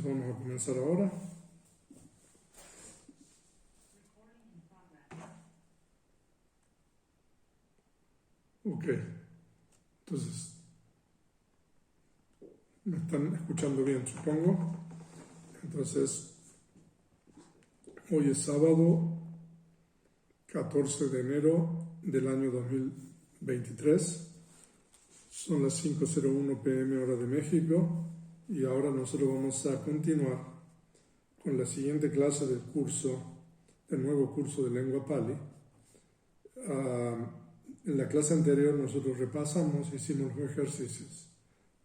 Entonces vamos a comenzar ahora. Ok, entonces me están escuchando bien, supongo. Entonces, hoy es sábado 14 de enero del año 2023. Son las 5:01 p.m. hora de México y ahora nosotros vamos a continuar con la siguiente clase del nuevo curso de lengua Pali. En la clase anterior nosotros repasamos, hicimos los ejercicios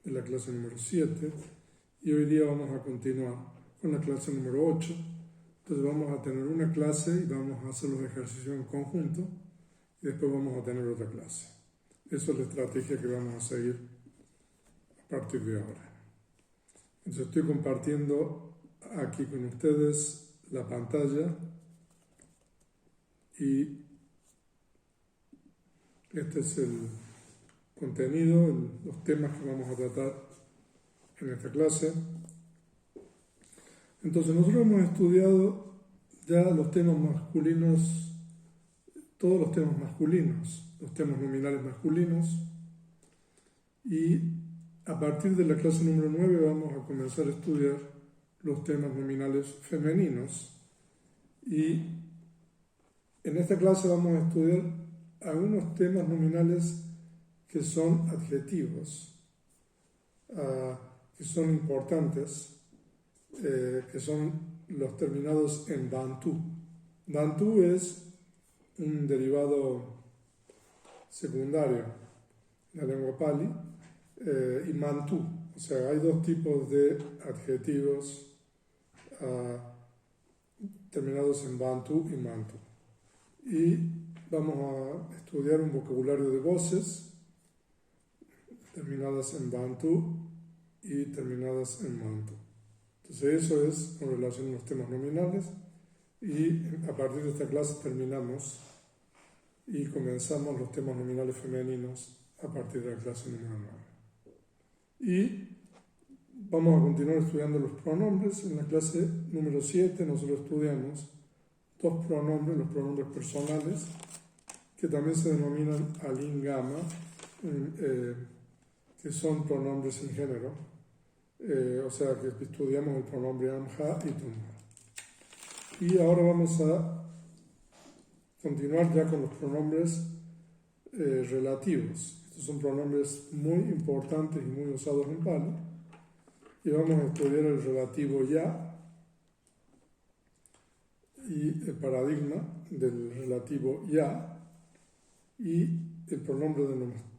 de la clase número 7 y hoy día vamos a continuar con la clase número 8. Entonces vamos a tener una clase y vamos a hacer los ejercicios en conjunto y después vamos a tener otra clase. Esa es la estrategia que vamos a seguir a partir de ahora. Entonces estoy compartiendo aquí con ustedes la pantalla y este es el contenido, los temas que vamos a tratar en esta clase. Entonces nosotros hemos estudiado ya los temas masculinos, todos los temas masculinos, los temas nominales masculinos, y a partir de la clase número 9 vamos a comenzar a estudiar los temas nominales femeninos. Y en esta clase vamos a estudiar algunos temas nominales que son adjetivos, que son importantes, que son los terminados en Bantu. Bantu es un derivado secundario en la lengua Pali, y Mantu. O sea, hay dos tipos de adjetivos terminados en Bantu y Mantu. Y vamos a estudiar un vocabulario de voces terminadas en Bantu y terminadas en Mantu. Entonces eso es con relación a los temas nominales y a partir de esta clase terminamos y comenzamos los temas nominales femeninos a partir de la clase número 9. Y vamos a continuar estudiando los pronombres. En la clase número 7 nosotros estudiamos dos pronombres, los pronombres personales, que también se denominan alingama, que son pronombres sin género, o sea que estudiamos el pronombre amha y tumha. Y ahora vamos a continuar ya con los pronombres relativos. Estos son pronombres muy importantes y muy usados en Pali. Y vamos a estudiar el relativo ya y el paradigma del relativo ya y el pronombre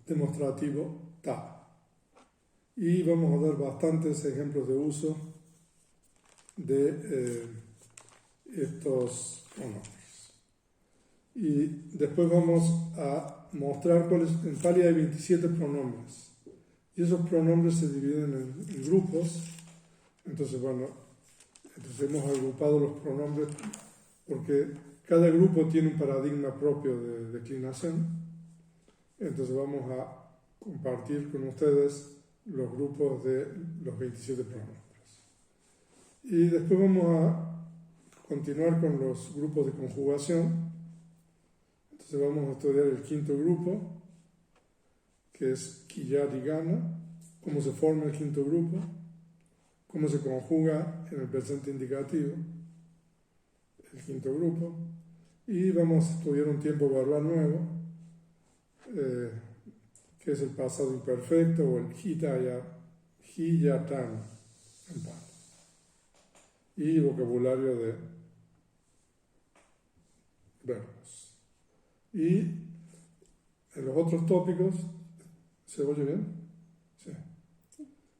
demostrativo ta. Y vamos a dar bastantes ejemplos de uso de estos pronombres. Y después vamos a mostrar cuáles. En Pali hay 27 pronombres. Y esos pronombres se dividen en grupos. Entonces hemos agrupado los pronombres porque cada grupo tiene un paradigma propio de declinación. Entonces vamos a compartir con ustedes los grupos de los 27 pronombres. Y después vamos a continuar con los grupos de conjugación. Entonces vamos a estudiar el quinto grupo, que es Kiyadigana, cómo se forma el quinto grupo, cómo se conjuga en el presente indicativo el quinto grupo, y vamos a estudiar un tiempo verbal nuevo, que es el pasado imperfecto o el hiyatan en Pali, y vocabulario de verbos. Y en los otros tópicos, ¿se oye bien? Sí.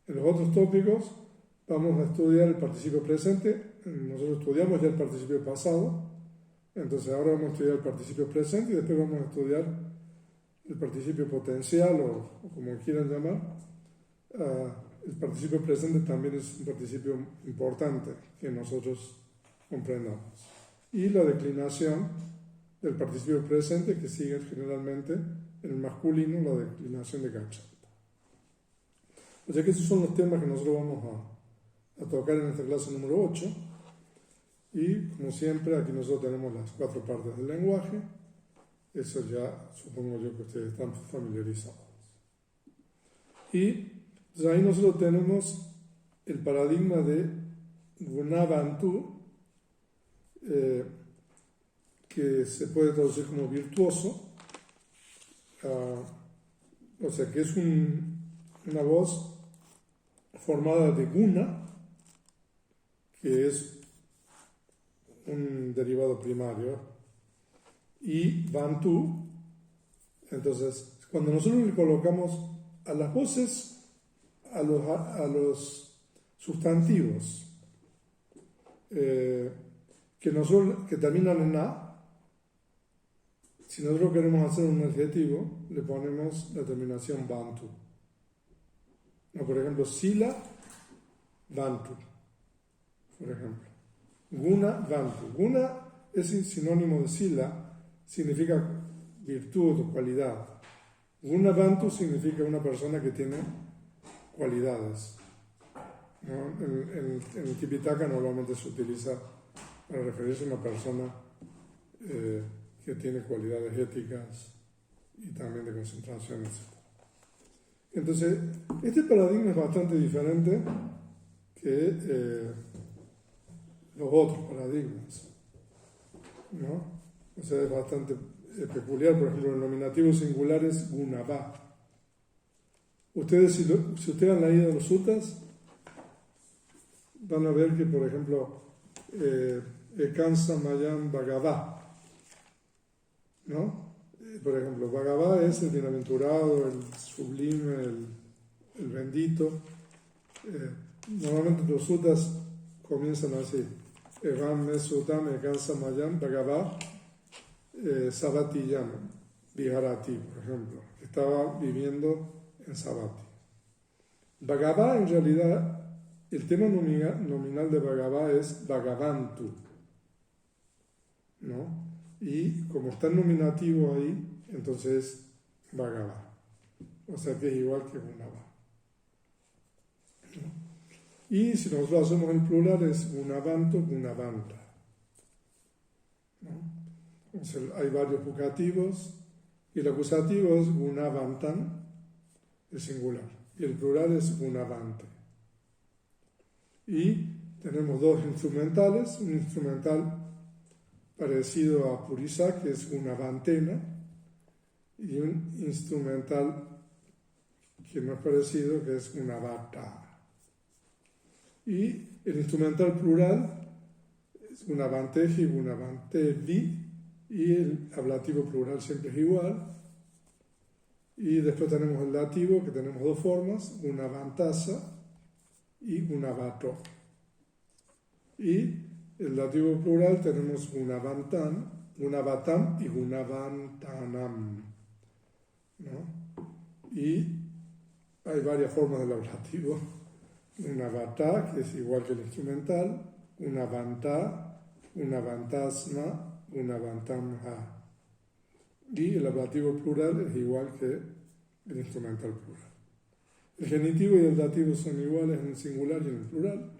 En los otros tópicos vamos a estudiar el participio presente. Nosotros estudiamos ya el participio pasado, entonces ahora vamos a estudiar el participio presente y después vamos a estudiar el participio potencial o como quieran llamar. El participio presente también es un participio importante que nosotros comprendamos. Y la declinación del participio presente, que sigue generalmente en el masculino la declinación de gachanta. O sea que esos son los temas que nosotros vamos a a tocar en esta clase número 8. Y como siempre, aquí nosotros tenemos las 4 partes del lenguaje. Eso ya supongo yo que ustedes están familiarizados. Y entonces ahí nosotros tenemos el paradigma de Gunabantu, que se puede traducir como virtuoso, o sea que es una voz formada de guna, que es un derivado primario, y bantu. Entonces, cuando nosotros le colocamos a las voces, a los sustantivos que terminan en a, si nosotros queremos hacer un adjetivo, le ponemos la terminación bantu. No, por ejemplo, sila bantu, por ejemplo. Guna bantu. Guna es sinónimo de sila, significa virtud o cualidad. Guna bantu significa una persona que tiene cualidades, ¿no? En el Tipitaka normalmente se utiliza para referirse a una persona que tiene cualidades éticas y también de concentración, etc. Entonces, este paradigma es bastante diferente que los otros paradigmas, ¿no? O sea, es bastante peculiar. Por ejemplo, el nominativo singular es gunava. Ustedes, si ustedes han leído los suttas, van a ver que, por ejemplo, Ekansa Mayam Bhagavá, ¿no? Por ejemplo, Bhagavá es el bienaventurado, el sublime, el bendito. Normalmente los suttas comienzan así: Evam me sutam Ekansa Mayam Bhagavá Savatiyam Viharati, por ejemplo, que estaba viviendo en Savatthi. Bhagavá, en realidad, el tema nominal de Bhagavá es Bhagavantu, ¿no? Y como está el nominativo ahí, entonces Bhagavá. O sea que es igual que Gunava, ¿no? Y si nosotros hacemos el plural es Gunavantu, Gunavanta, ¿no? Entonces hay varios vocativos y el acusativo es Gunavantan, el singular, y el plural es Gunavante. Y tenemos dos instrumentales, un instrumental parecido a Purisa, que es Gunavantena, y un instrumental que no es parecido, que es Gunavata. Y el instrumental plural es Gunavanteji, Gunavantevi, y el ablativo plural siempre es igual. Y después tenemos el dativo, que tenemos dos formas, Gunavantasa y Gunavato. Y el dativo plural tenemos Gunavantan, Gunavatam y Gunavantanam, ¿no? Y hay varias formas del ablativo. Gunavata, que es igual que el instrumental, Gunavanta, Gunavantasma, Gunavantamha. Y el ablativo plural es igual que el instrumental plural. El genitivo y el dativo son iguales en el singular y en el plural.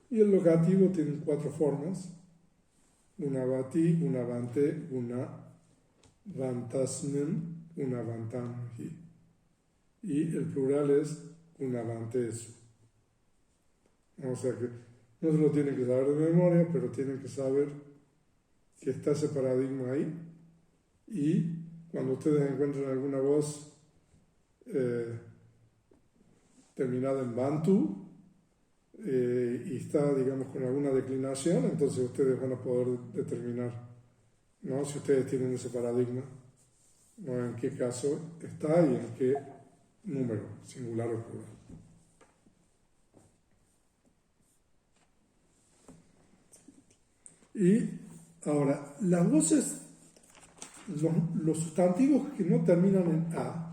Y el locativo tiene 4 formas: Gunavati, Gunavante, Gunavantasmin, Gunavantamhi. Y el plural es Gunavantesu. O sea que no se lo tienen que saber de memoria, pero tienen que saber que está ese paradigma ahí. Y cuando ustedes encuentran alguna voz terminada en Bantu y está, digamos, con alguna declinación, entonces ustedes van a poder determinar, ¿no?, si ustedes tienen ese paradigma, ¿no?, en qué caso está y en qué número, singular o plural. Y ahora, las voces, los sustantivos que no terminan en A,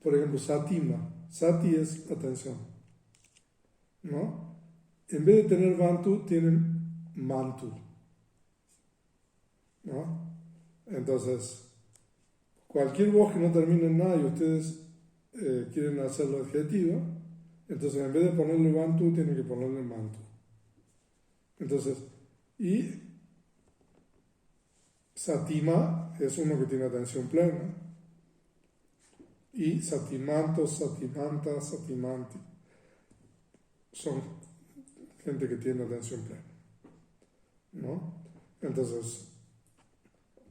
por ejemplo, satima, sati es atención, ¿no? En vez de tener bantu, tienen mantu, ¿no? Entonces, cualquier voz que no termine en A y ustedes quieren hacerlo adjetivo, entonces en vez de ponerle Bantu, tienen que ponerle Mantu. Entonces, y Satima es uno que tiene atención plena, y Satimanto, Satimanta, Satimanti son gente que tiene atención plena, ¿no? Entonces,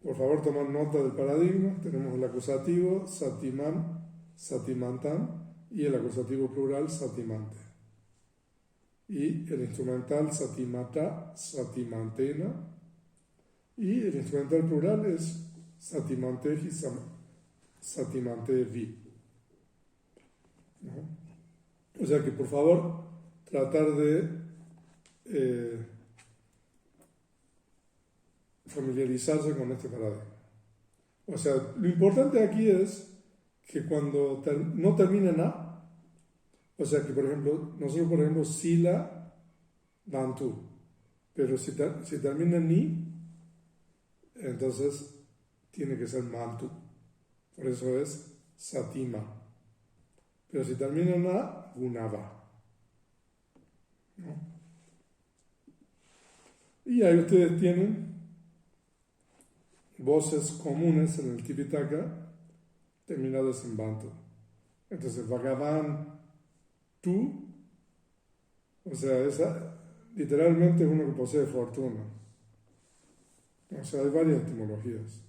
por favor, tomar nota del paradigma. Tenemos el acusativo Satiman, Satimantan, y el acusativo plural Satimante. Y el instrumental Satimata, Satimantena, y el instrumental plural es Satimanteji, Satimantevi, ¿no? O sea que, por favor, tratar de familiarizarse con este paradigma. O sea, lo importante aquí es que cuando no termina en A, o sea que, por ejemplo, nosotros, por ejemplo, Sila, Bantu, pero si termina en Ni, entonces tiene que ser Mantu. Por eso es Satima. Pero si termina en A, Gunava, ¿no? Y ahí ustedes tienen voces comunes en el Tipitaka terminadas en Bantu. Entonces, Bhagavan, tú, o sea, esa literalmente es uno que posee fortuna. O sea, hay varias etimologías.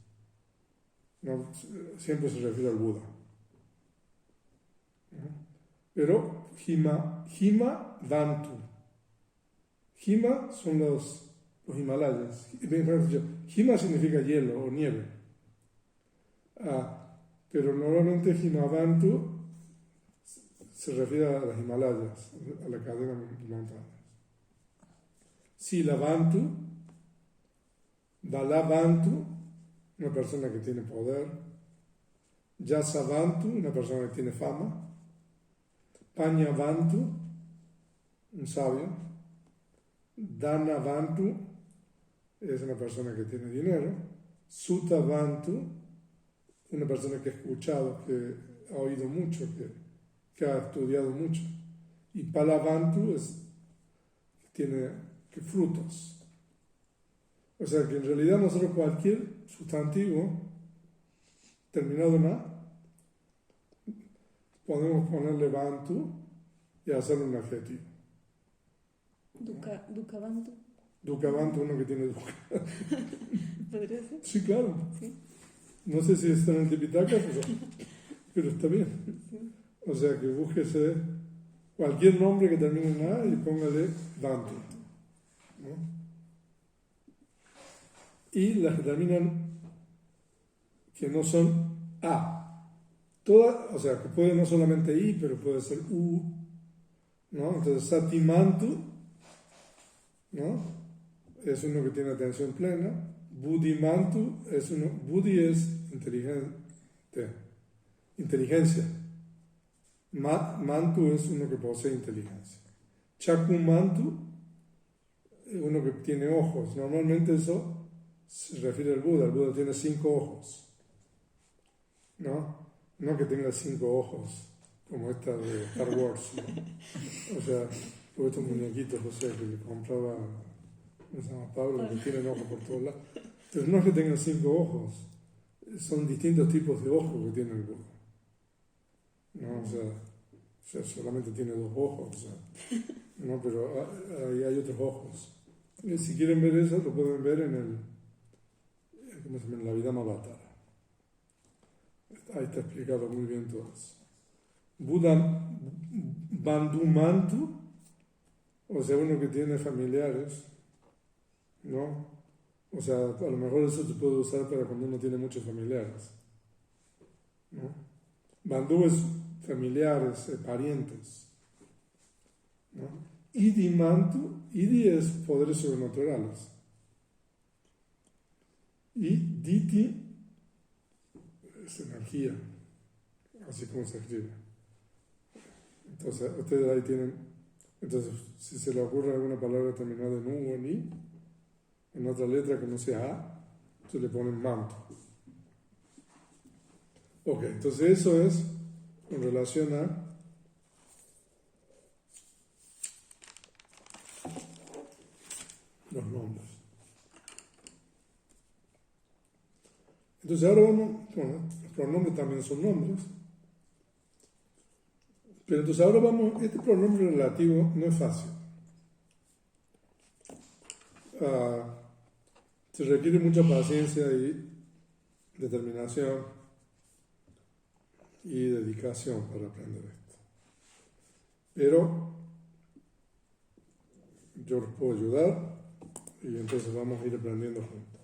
No, siempre se refiere al Buda, ¿no? Pero Hima Bantu. Hima son los Himalayas. Hima significa hielo o nieve. Pero normalmente Himavantu se refiere a las Himalayas, a la cadena de montañas. Silavantu, Balavantu, una persona que tiene poder. Yasavantu, una persona que tiene fama. Pañavantu, un sabio. Danavantu es una persona que tiene dinero. Sutavantu, una persona que ha escuchado, que ha oído mucho, que ha estudiado mucho. Y Palavantu es que tiene frutos. O sea que en realidad nosotros cualquier sustantivo terminado en A podemos ponerle Bantu y hacerle un adjetivo. Dukavantu. Dukavantu, uno que tiene dukkha. ¿Podría ser? Sí, claro. Sí. No sé si está en el Tipitaka, pero está bien. Sí. O sea que búsquese cualquier nombre que termine en A y póngale Bantu, ¿no? Y las que terminan que no son A. Todas, o sea, que puede no solamente I, pero puede ser U, ¿no? Entonces, Satimantu, ¿no? Es uno que tiene atención plena. Buddhimantu es uno, Buddhi es inteligencia. Mantu es uno que posee inteligencia. Chakumantu es uno que tiene ojos. Normalmente eso se refiere al Buda. El Buda tiene 5 ojos, ¿no? No que tenga 5 ojos, como esta de Star Wars, ¿no? O sea, estos muñequitos, o sea, que le compraba, ¿cómo se llama? Pablo, que tienen ojos por todos lados. Entonces no es que tengan 5 ojos, son distintos tipos de ojos que tiene el Buda, ¿no? O sea, solamente tiene 2 ojos, o sea, ¿no? Pero hay otros ojos. Y si quieren ver eso, lo pueden ver en el, ¿cómo se llama? En la Vidhamavattara. Ahí está explicado muy bien todo eso. Buda Bandhumantu, o sea, uno que tiene familiares, ¿no? O sea, a lo mejor eso se puede usar para cuando uno tiene muchos familiares, ¿no? Bandhu es familiares, parientes, ¿no? Idimantu, Idi es poderes sobrenaturales. Y Diti es energía, así como se escribe. Entonces, ustedes ahí tienen, entonces, si se le ocurre alguna palabra terminada en U o en I, en otra letra que no sea A, se le ponen manto. Ok, entonces eso es con relación a los nombres. Entonces ahora vamos, bueno, los pronombres también son nombres, pero entonces ahora vamos, este pronombre relativo no es fácil. Se requiere mucha paciencia y determinación y dedicación para aprender esto. Pero yo los puedo ayudar y entonces vamos a ir aprendiendo juntos.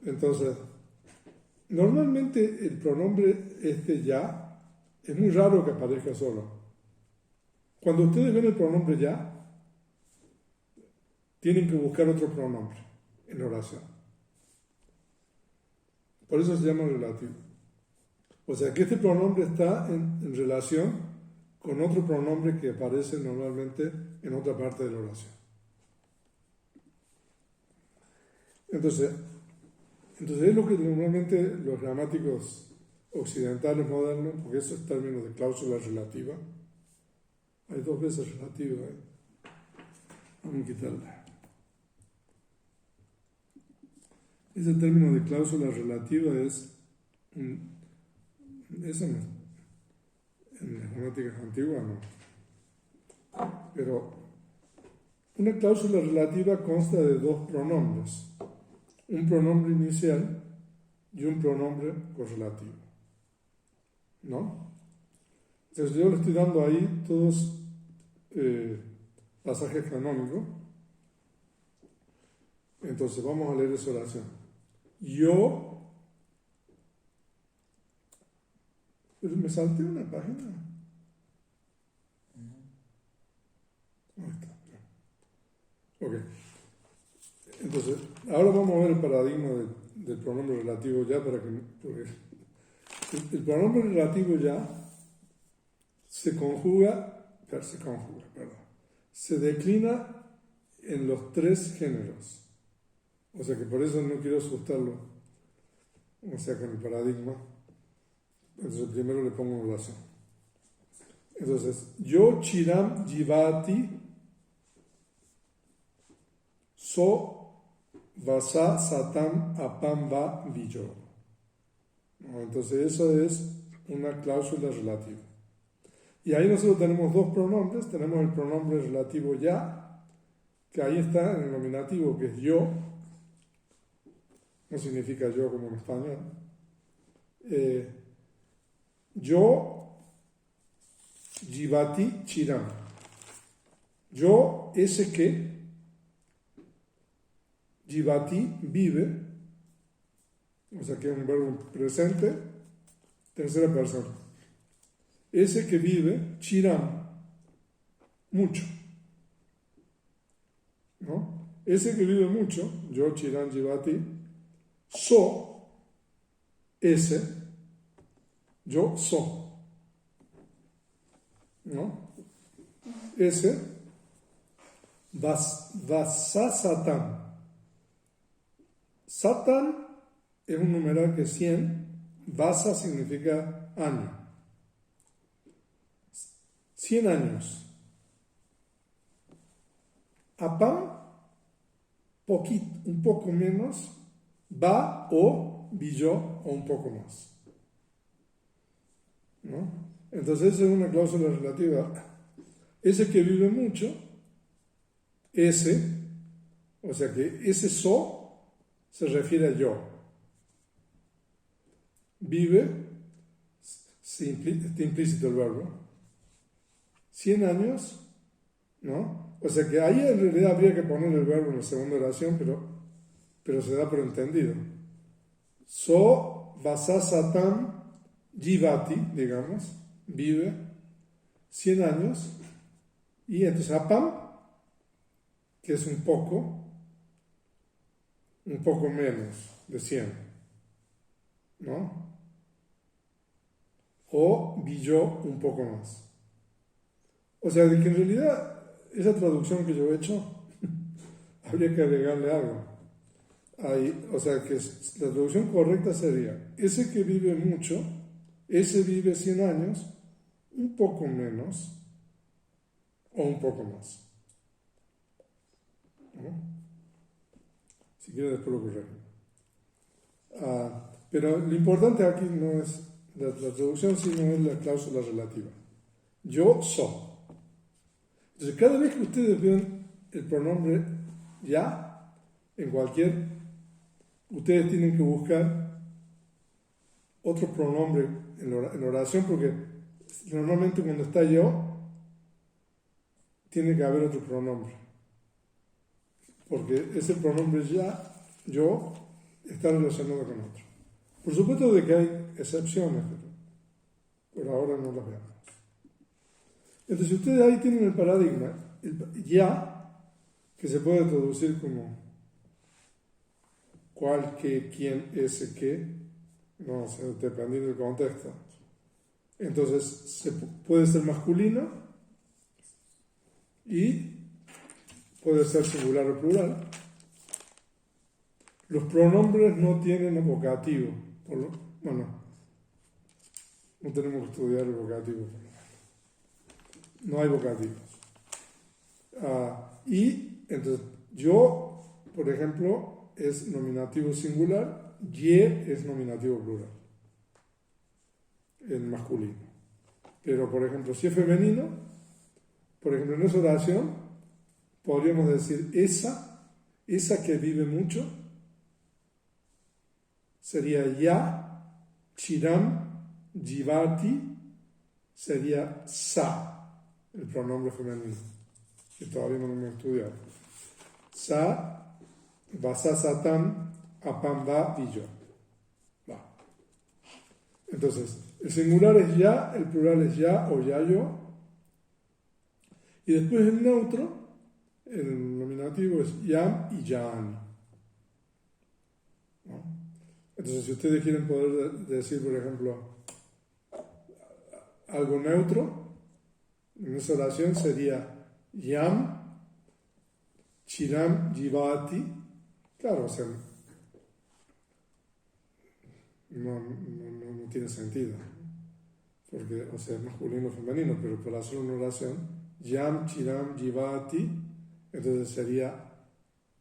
Entonces, normalmente el pronombre ya es muy raro que aparezca solo. Cuando ustedes ven el pronombre ya, tienen que buscar otro pronombre en oración. Por eso se llama relativo. O sea que este pronombre está en relación con otro pronombre que aparece normalmente en otra parte de la oración. Entonces es lo que normalmente los gramáticos occidentales modernos, porque eso es término de cláusula relativa, hay dos veces relativa, vamos a quitarla. Ese término de cláusula relativa es eso no, en las gramáticas antiguas no. Pero una cláusula relativa consta de dos pronombres, un pronombre inicial y un pronombre correlativo. ¿No? Entonces yo le estoy dando ahí todos pasajes canónicos. Entonces vamos a leer esa oración. Yo, pero me salté una página. Ahí está. Ok. Entonces, ahora vamos a ver el paradigma del pronombre relativo ya porque el pronombre relativo ya se declina en los tres géneros. O sea que por eso no quiero asustarlo, o sea, con el paradigma. Entonces primero le pongo una oración. Entonces, yo chiram jivati so vasa satam apam va viyo. Entonces eso es una cláusula relativa. Y ahí nosotros tenemos dos pronombres. Tenemos el pronombre relativo ya, que ahí está en el nominativo, que es yo. No significa yo como en español. Yo, jivati chiram. Yo, ese que, jivati, vive, o sea que es un verbo presente, tercera persona. Ese que vive, chiram, mucho. ¿No? Ese que vive mucho, yo, chiram, jivati, so, ese, yo so. ¿No? Ese, vasa satam. Satam es un numeral que es 100, vasa significa año. 100 años. Apam, poquito, un poco menos, va o billo o un poco más. ¿No? Entonces esa es una cláusula relativa. Ese que vive mucho, ese, o sea que ese so se refiere a yo. Vive, está implícito el verbo. 100 años, ¿no? O sea que ahí en realidad habría que poner el verbo en la segunda oración, pero se da por entendido. So vasasatam jivati, digamos, vive 100 años, y entonces apam, que es un poco menos de 100, ¿no? O billo, un poco más. O sea, de que en realidad esa traducción que yo he hecho habría que agregarle algo. Ahí, o sea, que la traducción correcta sería: ese que vive mucho ese vive 100 años, un poco menos o un poco más. ¿No? Si quiere después lo corregimos. Pero lo importante aquí no es la traducción, sino es la cláusula relativa. Yo soy. Entonces, cada vez que ustedes ven el pronombre ya, en cualquier, ustedes tienen que buscar otro pronombre en la oración, porque normalmente cuando está yo, tiene que haber otro pronombre. Porque ese pronombre ya, yo, está relacionado con otro. Por supuesto de que hay excepciones, pero por ahora no las veamos. Entonces ustedes ahí tienen el paradigma, el ya, que se puede traducir como cuál, qué, quién, ese, qué, no sé, dependiendo del contexto. Entonces puede ser masculino y puede ser singular o plural. Los pronombres no tienen vocativo. Bueno, no tenemos que estudiar el vocativo. No hay vocativos. Y entonces, yo, por ejemplo, es nominativo singular, ye es nominativo plural, en masculino. Pero, por ejemplo, si es femenino, por ejemplo, en esa oración, podríamos decir esa que vive mucho, sería ya, chiram, jivati, sería sa, el pronombre femenino, que todavía no hemos estudiado. Sa, vasa satam, apam va, villo. Va. Entonces, el singular es ya, el plural es ya o ya yo, y después el neutro, el nominativo es yam y yan. ¿No? Entonces, si ustedes quieren poder decir, por ejemplo, algo neutro, en esa oración sería yam, chiram, jivati. Claro, o sea, no tiene sentido, porque, o sea, es masculino o femenino, pero para hacer una oración, yam, chiram, jivati, entonces sería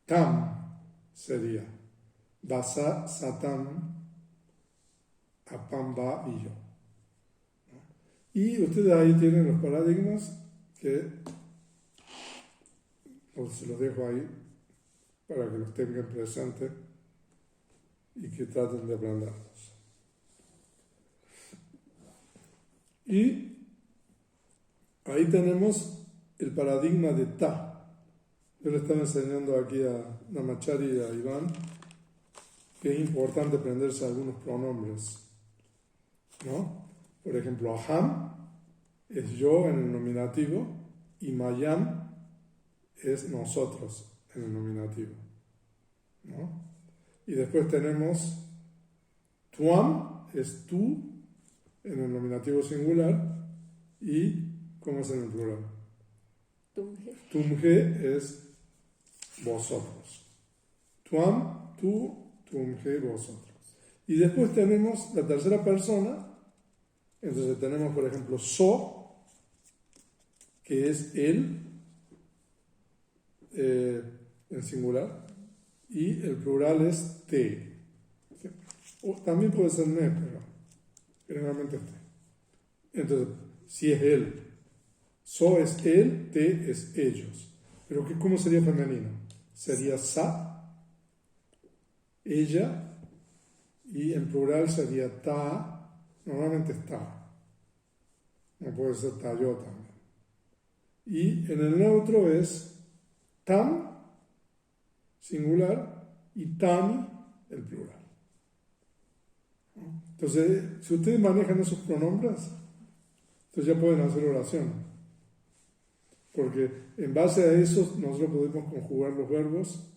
tam, sería vasa, satam, apamba, villo. Y ustedes ahí tienen los paradigmas que se los dejo ahí para que los tengan presentes y que traten de aprenderlos. Y ahí tenemos el paradigma de ta. Yo le estaba enseñando aquí a Namachari y a Iván que es importante aprenderse algunos pronombres, ¿no? Por ejemplo, aham es yo en el nominativo y mayam es nosotros en el nominativo, ¿no? Y después tenemos tuam es tú en el nominativo singular y ¿cómo es en el plural? Tumje es vosotros. Tuam, tú, tumje, vosotros. Y después tenemos la tercera persona. Entonces tenemos, por ejemplo, so, que es él, en singular, y el plural es te. O también puede ser me, pero generalmente es te. Entonces, si es él, so es él, te es ellos. Pero ¿cómo sería femenino? Sería sa, ella, y en plural sería ta, normalmente es ta. No puede ser ta yo también. Y en el neutro es tam, singular, y tami, el plural. Entonces, si ustedes manejan esos pronombres, entonces ya pueden hacer oración. Porque en base a eso nosotros podemos conjugar los verbos,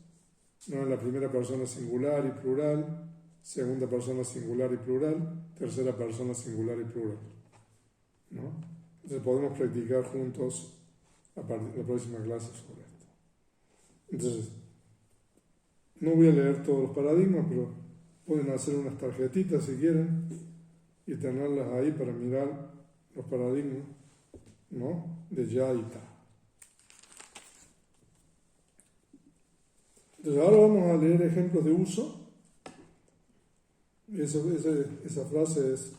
¿no? En la primera persona singular y plural, segunda persona singular y plural, tercera persona singular y plural, ¿no? Entonces podemos practicar juntos a partir de la próxima clase sobre esto. Entonces, no voy a leer todos los paradigmas, pero pueden hacer unas tarjetitas si quieren y tenerlas ahí para mirar los paradigmas, ¿no? De ya y ta. Entonces ahora vamos a leer ejemplos de uso. Esa frase es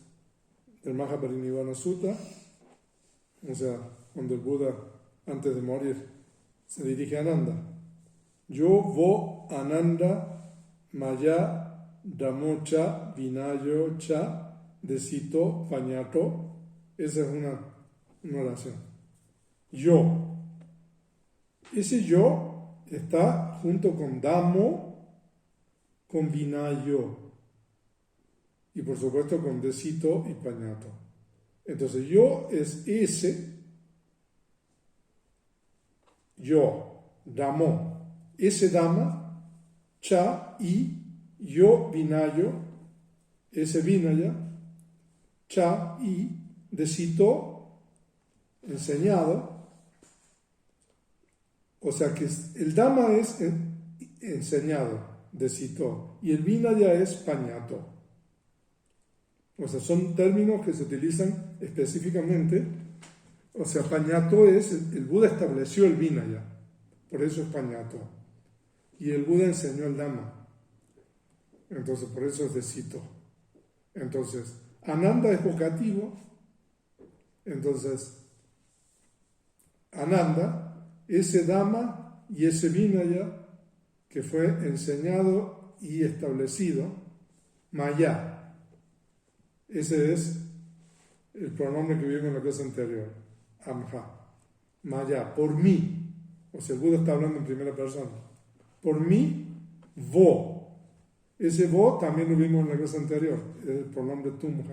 del Mahaparinibbana Sutta, o sea, cuando el Buda, antes de morir, se dirige a Ananda. Yo vo Ananda Maya Damocha Vinayo Cha Desito Pañato. Esa es una oración. Yo. Ese yo está junto con Damo, con Vinayo. Y por supuesto con Desito y Pañato. Entonces yo es ese, yo, Damo, ese Dama, Cha y yo Vinayo, ese Vinaya, Cha y Desito, enseñado. O sea que el Dama es enseñado, Desito, y el Vinaya es Pañato. O sea, son términos que se utilizan específicamente. O sea, Pañato es, el Buda estableció el Vinaya, por eso es Pañato. Y el Buda enseñó el Dhamma, entonces por eso es Desito. Entonces, Ananda es vocativo, entonces, Ananda, ese Dhamma y ese Vinaya que fue enseñado y establecido, Maya. Ese es el pronombre que vimos en la clase anterior, Amha, Maya, por mí. O sea, el Buda está hablando en primera persona. Por mí, vo. Ese vo también lo vimos en la clase anterior, el pronombre Tumha,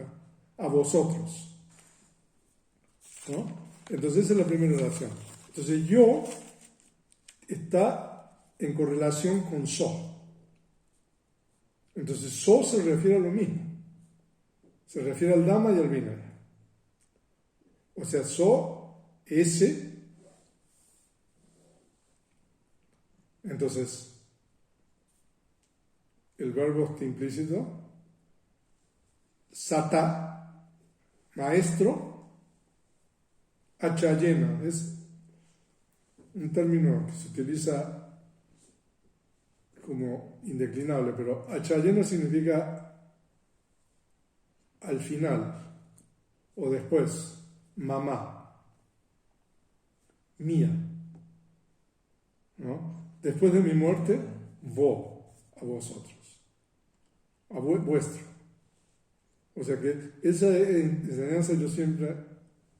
a vosotros. ¿No? Entonces esa es la primera relación. Entonces yo está en correlación con so. Entonces so se refiere a lo mismo. Se refiere al Dhamma y al Vinaya. O sea, so, ese. Entonces, el verbo está implícito. Sata, maestro. Achayena, es un término que se utiliza como indeclinable, pero achayena significa al final o después, mamá, mía, ¿no? Después de mi muerte, a vosotros, a vuestro. O sea que esa enseñanza yo siempre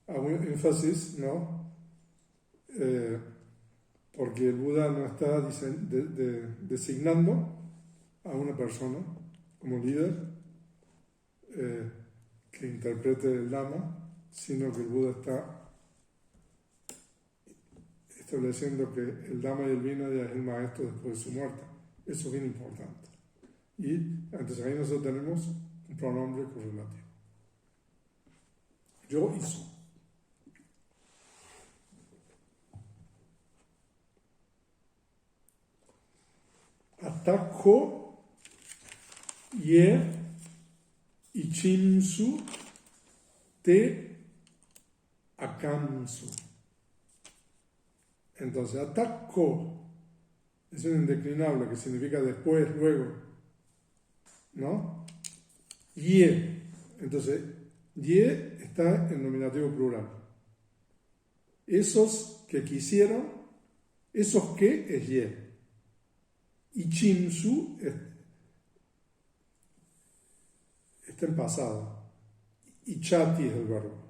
hago énfasis, ¿no? Porque el Buda no está designando a una persona como líder que interprete el Dhamma, sino que el Buda está estableciendo que el Dhamma y el Vinaya es el maestro después de su muerte. Eso es bien importante. Y entonces ahí nosotros tenemos un pronombre correlativo. Yo y su. Atako ye Ichimsu te akamsu. Entonces, atako es un indeclinable que significa después, luego, ¿no? Ye. Entonces, ye está en nominativo plural. Esos que quisieron, esos que es ye. Ichimsu está en pasado. Ichati es el verbo.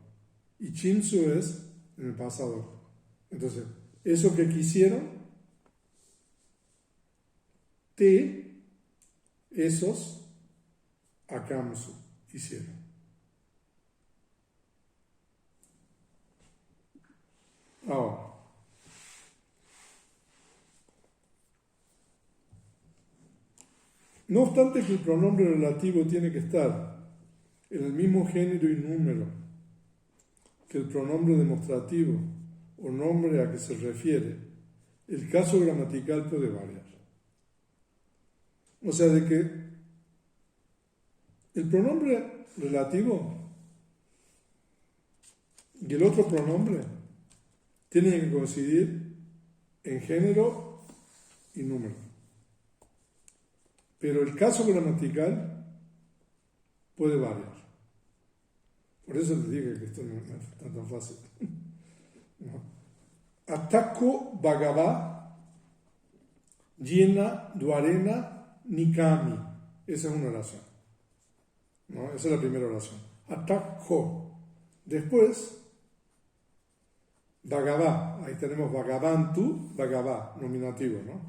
Ichinsu es en el pasado. Entonces, eso que quisieron, esos, akamsu, hicieron. Ahora, no obstante que el pronombre relativo tiene que estar en el mismo género y número que el pronombre demostrativo o nombre a que se refiere, el caso gramatical puede variar. O sea, de que el pronombre relativo y el otro pronombre tienen que coincidir en género y número. Pero el caso gramatical puede variar. Por eso les dije que esto no es tan fácil. ¿No? Atako Bhagavá Yena Dwarena Nikami. Esa es una oración. ¿No? Esa es la primera oración. Atako. Después, Bhagavá. Ahí tenemos Bhagavantu, Bhagavá, nominativo, ¿no?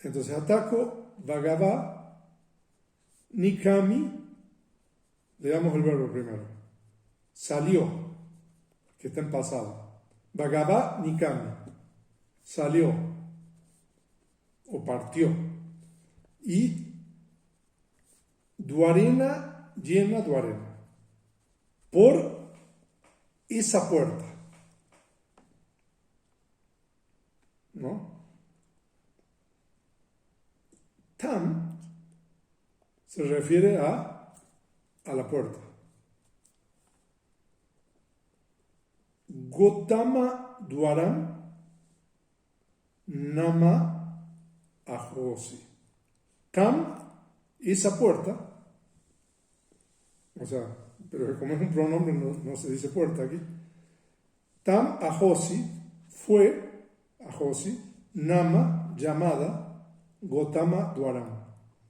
Entonces, Atako Bhagavá Nikami. Leamos el verbo primero. Salió, que está en pasado. Bhagavá Nikami. Salió o partió. Y Dwarena, llena Dwarena. Por esa puerta. ¿No? Tam se refiere a la puerta. Gotama Dwaram Nama Ahosi. Tam, esa puerta, o sea, pero como es un pronombre no se dice puerta aquí. Tam Ahosi fue, Ahosi, Nama, llamada, Gotama Dwaram.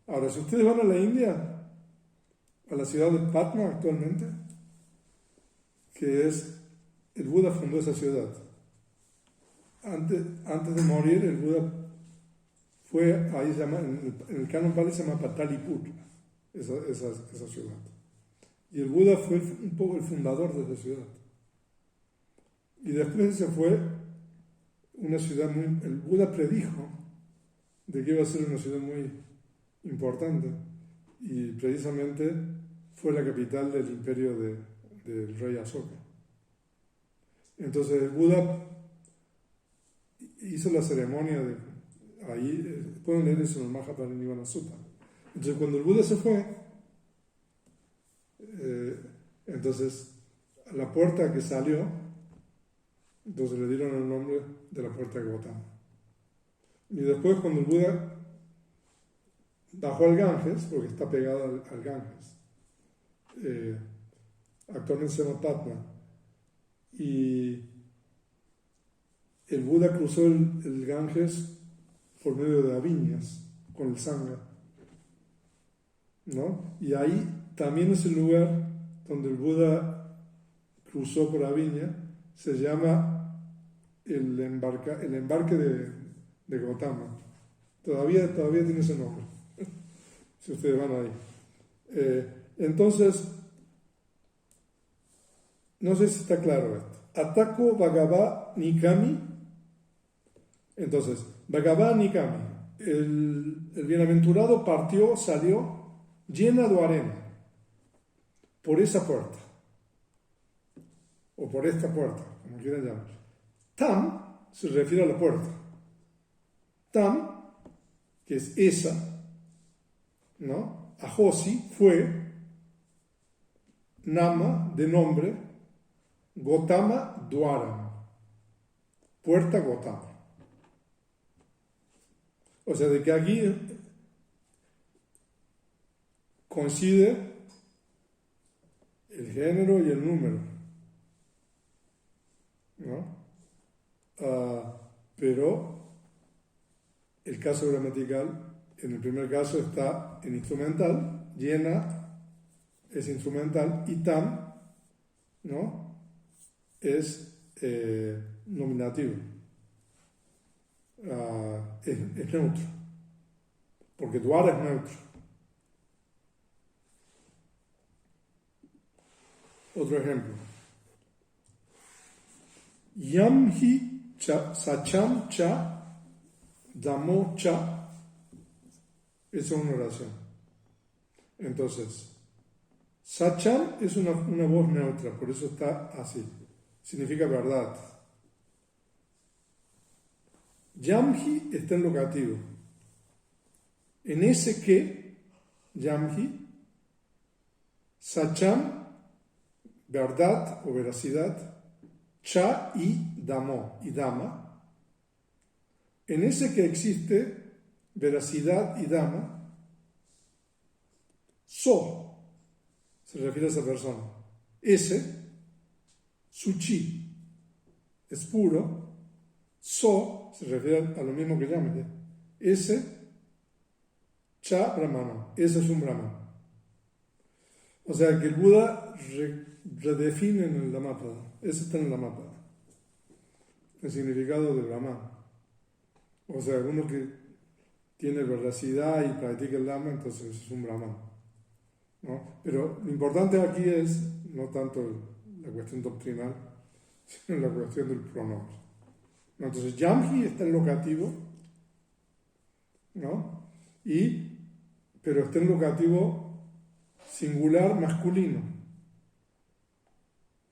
Ahora, si ustedes van a la India, a la ciudad de Patna actualmente, que es, el Buda fundó esa ciudad. Antes de morir, el Buda fue, ahí se llama, en el canon Pali se llama Pataliputra, esa ciudad. Y el Buda fue un poco el fundador de esa ciudad. Y después se fue una ciudad el Buda predijo de que iba a ser una ciudad muy importante. Y precisamente fue la capital del imperio del rey Asoka. Entonces el Buda hizo la ceremonia ahí, pueden leer eso en el Mahaparinibbana Sutta. Entonces cuando el Buda se fue, entonces a la puerta que salió, entonces le dieron el nombre de la puerta de Gautama. Y después cuando el Buda bajó al Ganges, porque está pegado al Ganges, actualmente se llama Patna, y el Buda cruzó el Ganges por medio de Aviñas, con el Sangha, ¿no? Y ahí también es el lugar donde el Buda cruzó por Aviña, se llama el embarque de Gautama. Todavía tiene ese nombre, si ustedes van ahí. Entonces, no sé si está claro esto. Atako Bhagavá Nikami. Entonces, Bhagavá Nikami. El bienaventurado partió, salió, llena de arena, por esa puerta. O por esta puerta, como quieran llamar. Tam se refiere a la puerta. Tam, que es esa, ¿no? Ahosi fue, Nama, de nombre, Gotama Dwaram, puerta Gotama. O sea, de que aquí coincide el género y el número, ¿no? Pero el caso gramatical, en el primer caso está en instrumental, llena es instrumental y tam, ¿no? Es nominativo. Es neutro, porque Dwara es neutro. Otro ejemplo. Yamhi cha sacham cha damo cha. Esa es una oración. Entonces, sacham es una voz neutra, por eso está así. Significa verdad. Yamhi está en locativo. En ese que, Yamhi, Sacham, verdad o veracidad. Cha y damo y dama. En ese que existe veracidad y dama, so se refiere a esa persona. Ese, suchi, es puro. So se refiere a lo mismo que llame. Ese, cha brahmano. Ese es un brahmano. O sea que el Buda redefine en el Dhammapada. Ese está en el Dhammapada. El significado de Brahman. O sea, uno que tiene veracidad y practica el Dhamma, entonces es un Brahman, ¿no? Pero lo importante aquí es no tanto la cuestión doctrinal, sino la cuestión del pronombre. ¿No? Entonces, Yamhi está en locativo, ¿no? Pero está en locativo singular masculino,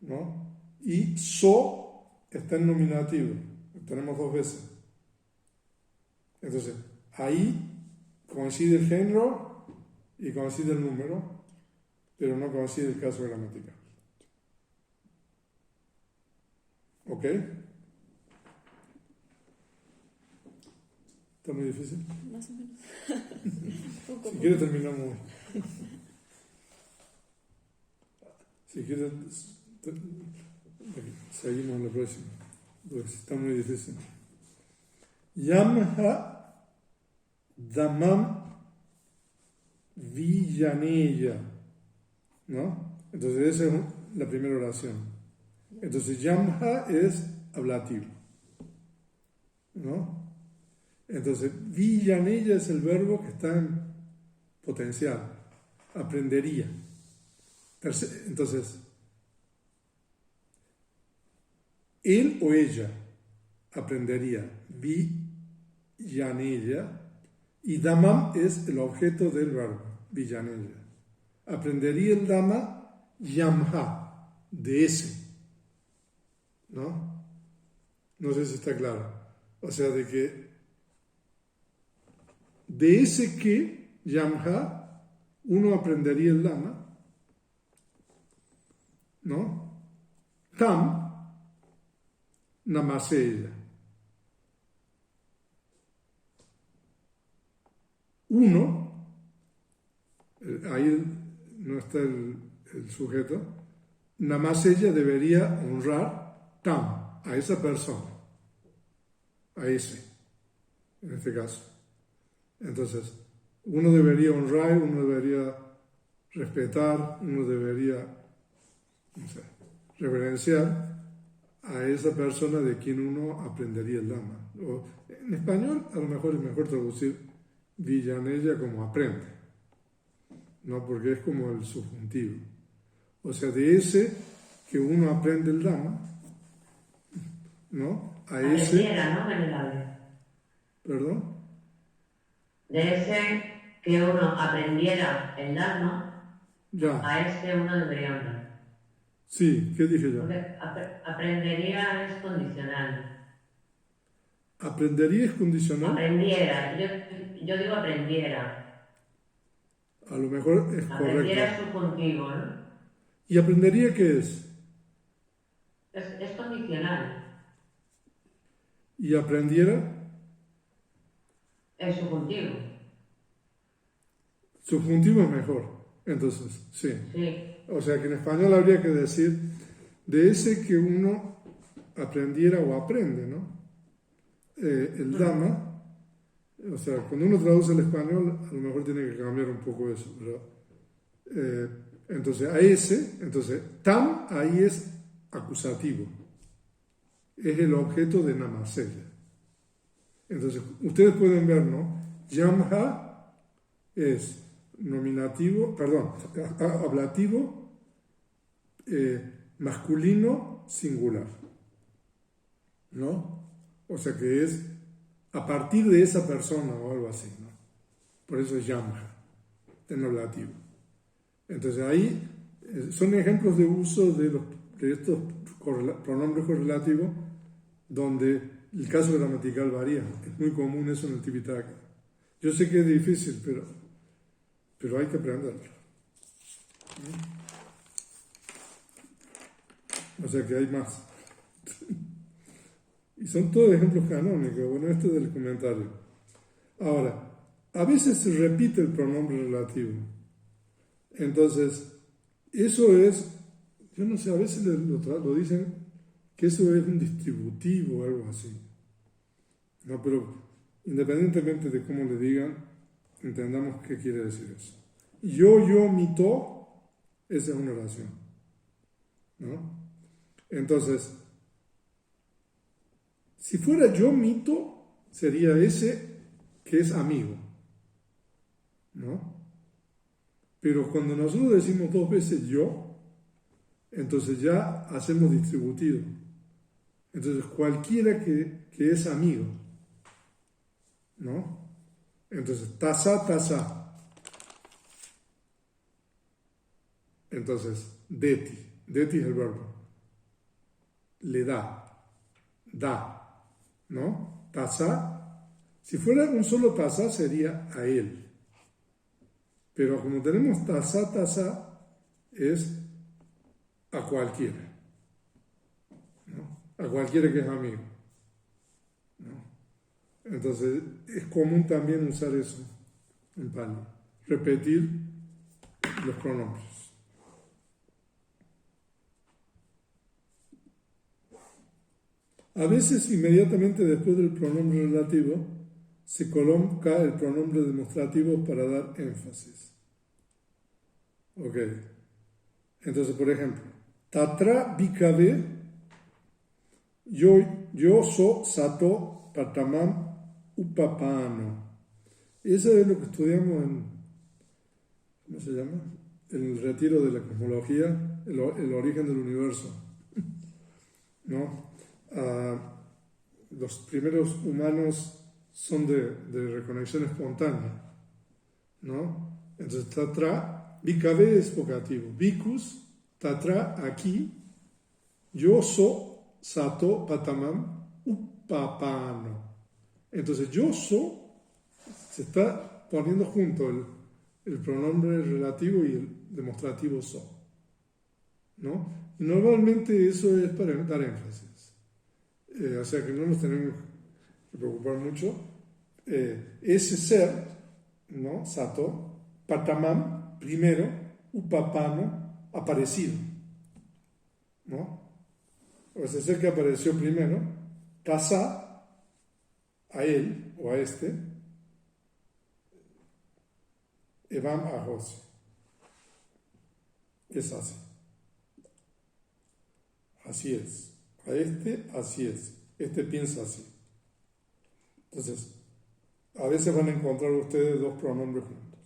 ¿no? Y so está en nominativo, lo tenemos 2 veces. Entonces, ahí coincide el género y coincide el número, pero no coincide el caso gramatical. ¿Ok? ¿Está muy difícil? Más o menos. Si quieres terminamos hoy. Si quieres, seguimos en la próxima, porque está muy difícil. Yamha Dhammam Villaneya, ¿no? Entonces esa es la primera oración. Entonces Yamha es ablativo, ¿no? Entonces Villaneya es el verbo que está en potencial, aprendería. Entonces, él o ella aprendería Villaneya, y Dhammam es el objeto del verbo, Villaneya. Aprendería el Dhamma Yamha, de ese, ¿no? No sé si está claro. O sea, de que de ese que, Yamha, uno aprendería el Dhamma, ¿no? Tam Namaseya. Uno, ahí no está el sujeto, Namaseya debería honrar Tam, a esa persona, a ese, en este caso. Entonces, uno debería honrar, uno debería respetar, uno debería, no sé, reverenciar a esa persona de quien uno aprendería el Dhamma. O, en español, a lo mejor es mejor traducir Villaneya como aprende, ¿no? Porque es como el subjuntivo. O sea, de ese que uno aprende el Dhamma, ¿no? A ese... Aprendiera, ¿no? Venerable. ¿Perdón? De ese que uno aprendiera el Dhamma, Ya. a ese uno debería hablar. Sí, ¿qué dije yo? Porque aprendería es condicional. ¿Aprendería es condicional? Aprendiera, yo digo aprendiera. A lo mejor es Aprendiera es correcto. subjuntivo, ¿no? ¿Y aprendería qué es? Es condicional. ¿Y aprendiera? Es subjuntivo. Subjuntivo es mejor. Entonces, sí. Sí. O sea que en español habría que decir de ese que uno aprendiera o aprende, ¿no? El Dhamma, o sea, cuando uno traduce el español, a lo mejor tiene que cambiar un poco eso, pero entonces a ese, entonces Tam ahí es acusativo, es el objeto de Namaseya. Entonces, ustedes pueden ver, ¿no? Yamha es nominativo, perdón, ablativo, masculino, singular, ¿no? O sea que es a partir de esa persona o algo así, ¿no? Por eso es Yamha, en ablativo. Entonces ahí son ejemplos de uso de estos pronombres correlativos donde el caso gramatical varía. Es muy común eso en el Tipitaka. Yo sé que es difícil, pero hay que aprenderlo. O sea que hay más. Y son todos ejemplos canónicos. Bueno, esto es del comentario. Ahora, a veces se repite el pronombre relativo. Entonces, eso es, yo no sé, a veces lo dicen que eso es un distributivo o algo así. No, pero independientemente de cómo le digan, entendamos qué quiere decir eso. Yo, mi, to, esa es una oración. ¿No? Entonces, si fuera yo, mi, to, sería ese que es amigo. ¿No? Pero cuando nosotros decimos dos veces yo, entonces ya hacemos distributivo. Entonces cualquiera que es amigo, ¿no? Entonces tasa, tasa. Entonces deti es el verbo. Le da, ¿no? Tasa. Si fuera un solo tasa sería a él. Pero como tenemos tasa, tasa, es a cualquiera, ¿no? A cualquiera que es amigo, ¿no? Entonces es común también usar eso en Pali, repetir los pronombres. A veces inmediatamente después del pronombre relativo se coloca el pronombre demostrativo para dar énfasis. Ok. Entonces, por ejemplo, Tatra Bhikkhave, yo so sato patamam upapano. Eso es lo que estudiamos en, ¿cómo se llama? En el retiro de la cosmología, el origen del universo. ¿No? Los primeros humanos son de reconexión espontánea, ¿no? Entonces, Tatra, Bhikkhave es vocativo. Bhikkhus, Tatra, aquí, yo so, sato, patamam, upapano. Entonces, yo so, se está poniendo junto el pronombre relativo y el demostrativo so, ¿no? Y normalmente eso es para dar énfasis. O sea que no nos tenemos que preocupar mucho. Ese ser, ¿no? Sato, patamam, primero, upapano, aparecido, ¿no? O ese ser que apareció primero, tasa, a él o a este, evam a José. Es así. Así es. A este, así es. Este piensa así. Entonces, a veces van a encontrar ustedes dos pronombres juntos.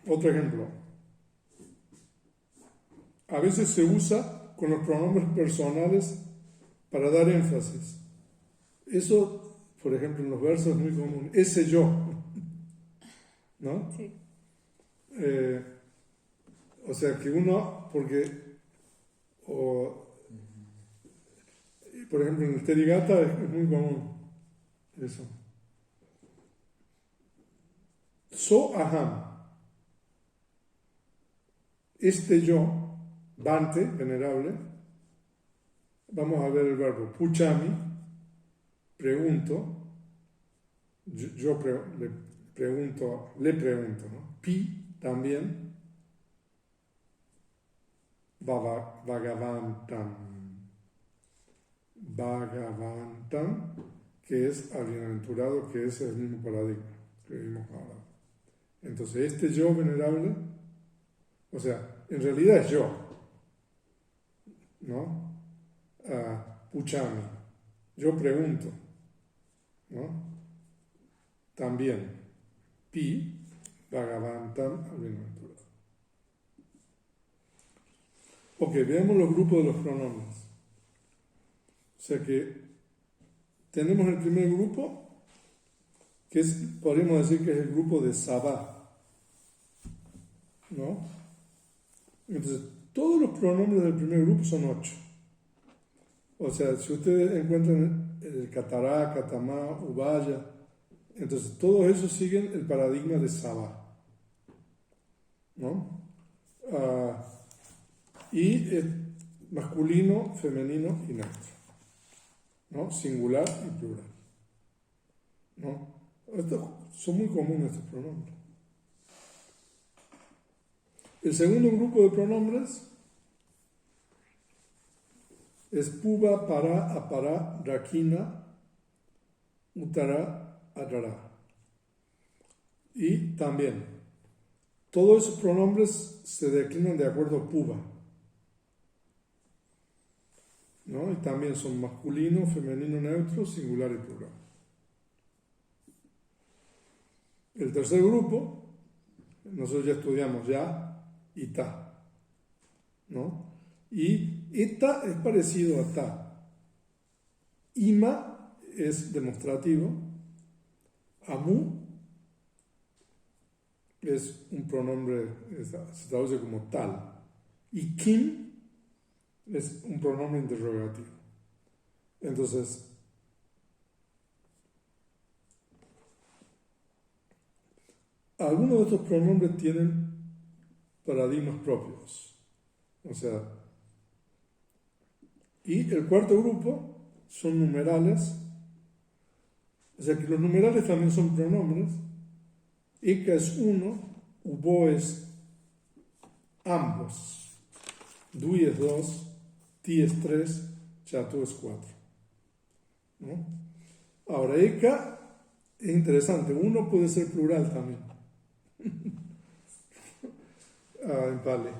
Otro ejemplo. A veces se usa con los pronombres personales para dar énfasis. Eso, por ejemplo, en los versos es muy común. Ese yo. ¿No? Sí. O sea que uno, porque, por ejemplo, en el Terigata es muy común eso. So aham. Este yo, Bante, venerable, vamos a ver el verbo puchami, pregunto, le pregunto, ¿no? Pi también, Bhagavantam, que es al bienaventurado, que es el mismo paradigma que vimos ahora. Entonces, este yo venerable, o sea, en realidad es yo, ¿no? Puchami, yo pregunto, ¿no? También, Pi, Bhagavantam, al bienaventurado. Ok, veamos los grupos de los pronombres. O sea que tenemos el primer grupo, que es, podríamos decir que es el grupo de Sabá, ¿no? Entonces, todos los pronombres del primer grupo son 8. O sea, si ustedes encuentran el Katará, Katamá, Ubaya, entonces todos esos siguen el paradigma de Sabá, ¿no? Y es masculino, femenino y neutro, ¿no? Singular y plural, ¿no? Son muy comunes estos pronombres. El segundo grupo de pronombres es puba, para, apara, rakina, utara, arara. Y también, todos esos pronombres se declinan de acuerdo a puba, ¿no? Y también son masculino, femenino, neutro, singular y plural. El tercer grupo, nosotros ya estudiamos ya y ta, ¿no? Y eta es parecido a ta. Ima es demostrativo. Amu es un pronombre, se traduce como tal. Y kim es un pronombre interrogativo. Entonces, algunos de estos pronombres tienen paradigmas propios. O sea, y el cuarto grupo son numerales. O sea que los numerales también son pronombres. Eka es uno, ubo es ambos. Dui es dos, ti es tres, chatu es cuatro, ¿no? Ahora, eka es interesante, uno puede ser plural también. En Pali.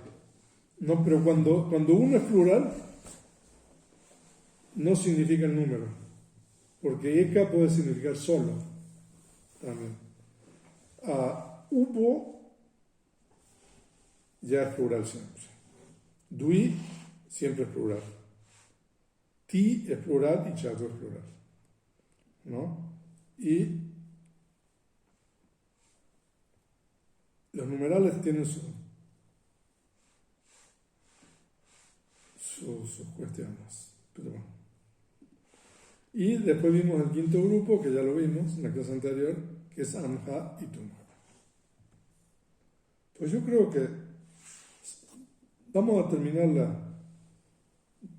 No, pero cuando uno es plural, no significa el número, porque eka puede significar solo también. Ubo ya es plural siempre. Dui siempre es plural. Ti es plural y chatu es plural, ¿no? Y los numerales tienen sus cuestiones. Pero bueno. Y después vimos el quinto grupo, que ya lo vimos en la clase anterior, que es Amha y Tumha. Pues yo creo que vamos a terminarla.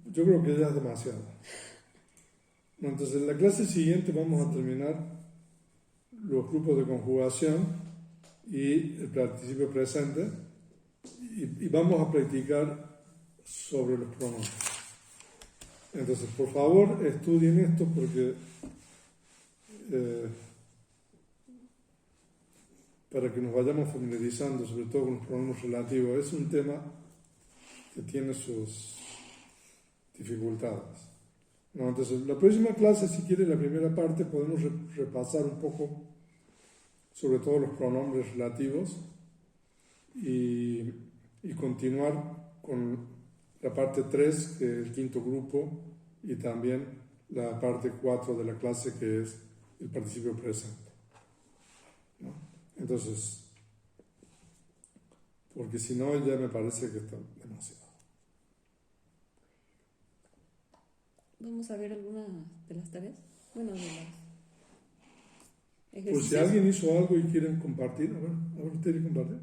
Yo creo que ya es demasiado. Entonces, en la clase siguiente vamos a terminar los grupos de conjugación y el participio presente y vamos a practicar sobre los pronombres. Entonces, por favor, estudien esto porque para que nos vayamos familiarizando, sobre todo con los pronombres relativos. Es un tema que tiene sus dificultades, ¿no? Entonces, la próxima clase, si quiere, la primera parte, podemos repasar un poco sobre todo los pronombres relativos y continuar con la parte 3, que es el quinto grupo, y también la parte 4 de la clase, que es el participio presente, ¿no? Entonces, porque si no, ya me parece que está demasiado. Vamos a ver alguna de las tareas. Bueno, de los ejercicios. Pues si alguien hizo algo y quieren compartir, a ver, ¿usted quiere compartir?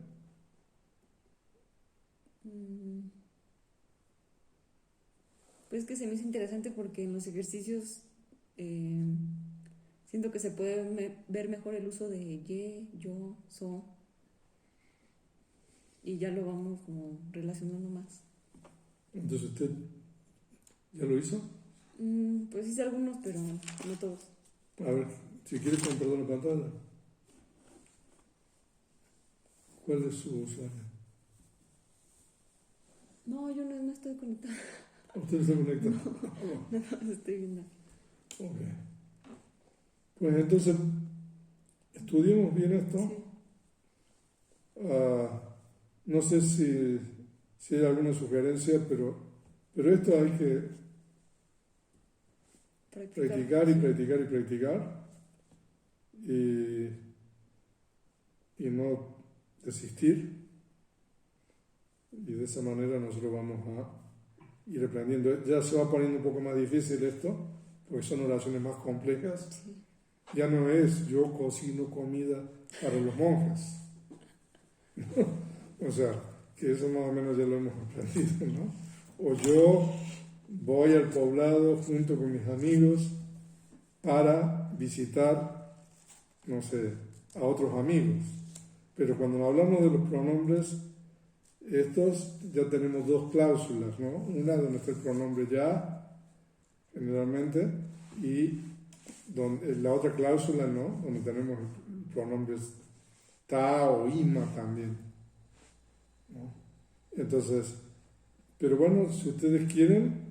Pues que se me hizo interesante porque en los ejercicios siento que se puede ver mejor el uso de ye, yo, so, y ya lo vamos como relacionando más. Entonces, ¿usted ya lo hizo? Pues hice algunos, pero no todos. A ver, si quiere compartir la pantalla. ¿Cuál es su usuario? No, yo no estoy conectada. ¿Usted está conectado? No, estoy viendo. Ok. Pues entonces, estudiemos bien esto. Sí. No sé si hay alguna sugerencia, pero esto hay que practicar y practicar y practicar y no desistir. Y de esa manera nosotros vamos a ir aprendiendo. Ya se va poniendo un poco más difícil esto, porque son oraciones más complejas. Sí. Ya no es yo cocino comida para los monjes. O sea, que eso más o menos ya lo hemos aprendido, ¿no? O yo voy al poblado junto con mis amigos para visitar, no sé, a otros amigos. Pero cuando hablamos de los pronombres, estos ya tenemos dos cláusulas, ¿no? Una donde está el pronombre ya, generalmente, y la otra cláusula, ¿no? Donde tenemos pronombres ta o ima también, ¿no? Entonces, pero bueno, si ustedes quieren,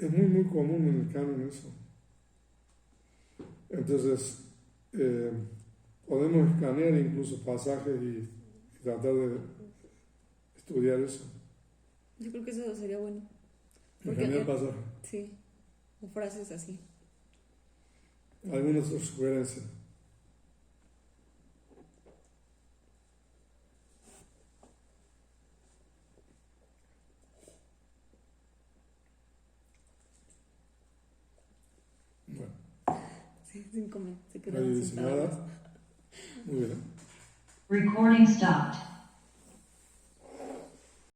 es muy común en el canon eso. Entonces, podemos escanear incluso pasajes y tratar de estudiar eso. Yo creo que eso sería bueno. Escanear pasajes. Sí, o frases así. ¿Alguna otra sugerencia? Bueno, Sí, sin comer, se nadie quedaron dice sin nada. palabras. Muy bien. Recording stopped.